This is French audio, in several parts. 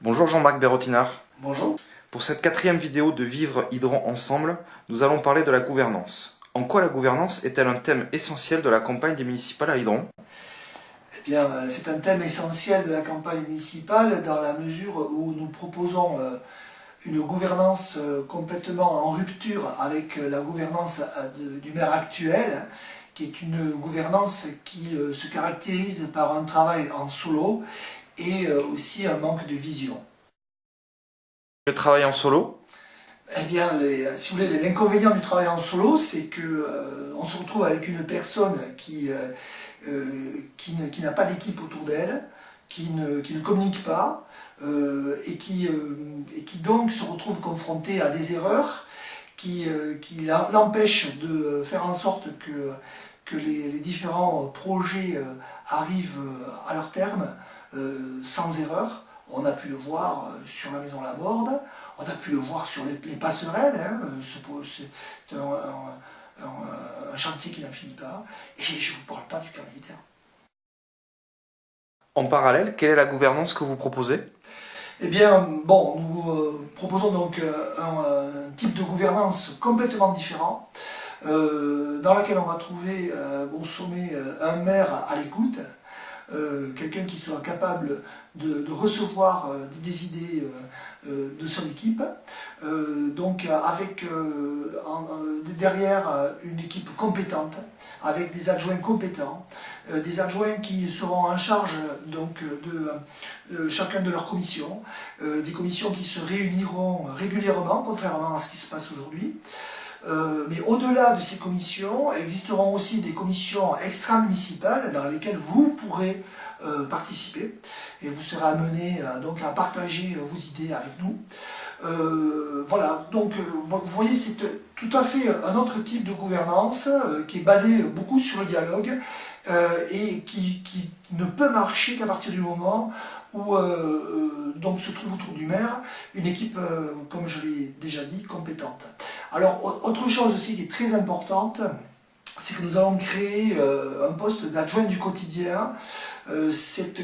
Bonjour Jean-Marc Berottinard. Bonjour. Pour cette 4e vidéo de Vivre Hydrant ensemble, nous allons parler de la gouvernance. En quoi la gouvernance est-elle un thème essentiel de la campagne des municipales à Hydron? Eh bien, c'est un thème essentiel de la campagne municipale dans la mesure où nous proposons une gouvernance complètement en rupture avec la gouvernance du maire actuel, qui est une gouvernance qui se caractérise par un travail en solo et aussi un manque de vision. Le travail en solo? Eh bien, si vous voulez, l'inconvénient du travail en solo, c'est que on se retrouve avec une personne qui n'a pas d'équipe autour d'elle, qui ne communique pas, et qui donc se retrouve confrontée à des erreurs qui l'empêchent de faire en sorte que les différents projets arrivent à leur terme sans erreur. On a pu le voir sur la maison Laborde, on a pu le voir sur les passerelles, hein, c'est un chantier qui n'en finit pas, et je ne vous parle pas du camp militaire. En parallèle, quelle est la gouvernance que vous proposez? Eh bien, bon, nous proposons donc un type de gouvernance complètement différent, dans laquelle on va trouver au sommet un maire à l'écoute, quelqu'un qui soit capable de recevoir des idées de son équipe, donc avec derrière une équipe compétente, avec des adjoints compétents, des adjoints qui seront en charge donc, de chacun de leurs commissions, des commissions qui se réuniront régulièrement, contrairement à ce qui se passe aujourd'hui. Mais au-delà de ces commissions, existeront aussi des commissions extra-municipales dans lesquelles vous pourrez participer et vous serez amené donc à partager vos idées avec nous. Voilà, donc vous voyez, c'est tout à fait un autre type de gouvernance qui est basé beaucoup sur le dialogue et qui ne peut marcher qu'à partir du moment où donc se trouve autour du maire une équipe, comme je l'ai déjà dit, compétente. Alors, autre chose aussi qui est très importante, c'est que nous allons créer un poste d'adjoint du quotidien. C'est,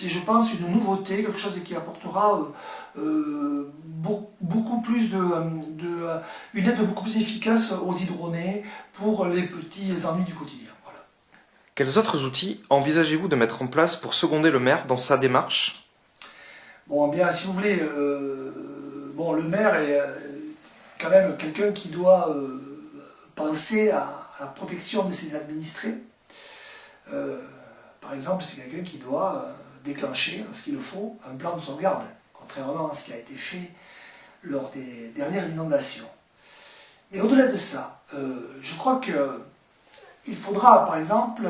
je pense, une nouveauté, quelque chose qui apportera beaucoup plus une aide beaucoup plus efficace aux Hydronnais pour les petits ennuis du quotidien. Voilà. Quels autres outils envisagez-vous de mettre en place pour seconder le maire dans sa démarche? Bon, bien, si vous voulez, bon, le maire est quand même quelqu'un qui doit penser à la protection de ses administrés. Par exemple, c'est quelqu'un qui doit déclencher, lorsqu'il le faut, un plan de sauvegarde, contrairement à ce qui a été fait lors des dernières inondations. Mais au-delà de ça, je crois qu'il faudra, par exemple,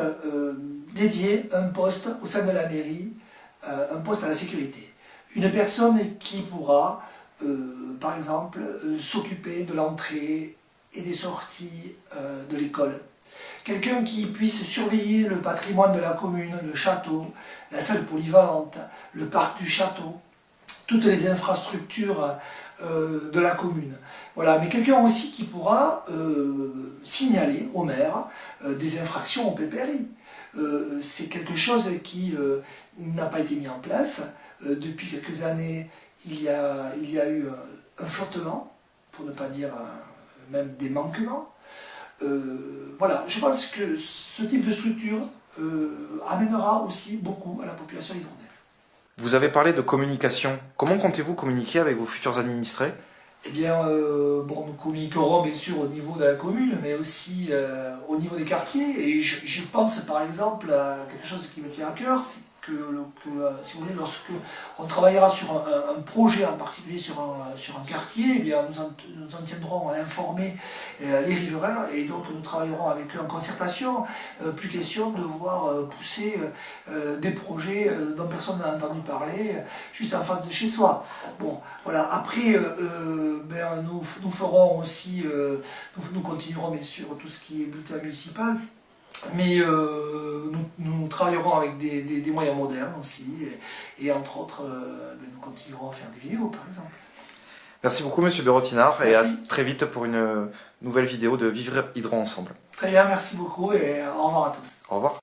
dédier un poste au sein de la mairie, un poste à la sécurité. Une personne qui pourra, par exemple, s'occuper de l'entrée et des sorties de l'école. Quelqu'un qui puisse surveiller le patrimoine de la commune, le château, la salle polyvalente, le parc du château, toutes les infrastructures de la commune. Voilà. Mais quelqu'un aussi qui pourra signaler au maire des infractions au PPRI. C'est quelque chose qui n'a pas été mis en place. Depuis quelques années, il y a eu un flottement, pour ne pas dire même des manquements. Voilà, je pense que ce type de structure amènera aussi beaucoup à la population hydronnaise. Vous avez parlé de communication. Comment comptez-vous communiquer avec vos futurs administrés? Eh bien, bon, nous communiquerons bien sûr au niveau de la commune, mais aussi au niveau des quartiers. Et je pense par exemple à quelque chose qui me tient à cœur, c'est que si vous voulez, lorsque on travaillera sur un projet en particulier sur un quartier, eh bien, nous en tiendrons à informer les riverains et donc nous travaillerons avec eux en concertation. Plus question de voir pousser des projets dont personne n'a entendu parler juste en face de chez soi. Bon, voilà. Après, ben, nous ferons aussi, nous continuerons bien sûr tout ce qui est bulletin municipal. Mais nous travaillerons avec des moyens modernes aussi, et entre autres, nous continuerons à faire des vidéos par exemple. Merci beaucoup Monsieur Berottinard, et à Merci. très vite pour une nouvelle vidéo de Vivre Hydron ensemble. Très bien, merci beaucoup et au revoir à tous. Au revoir.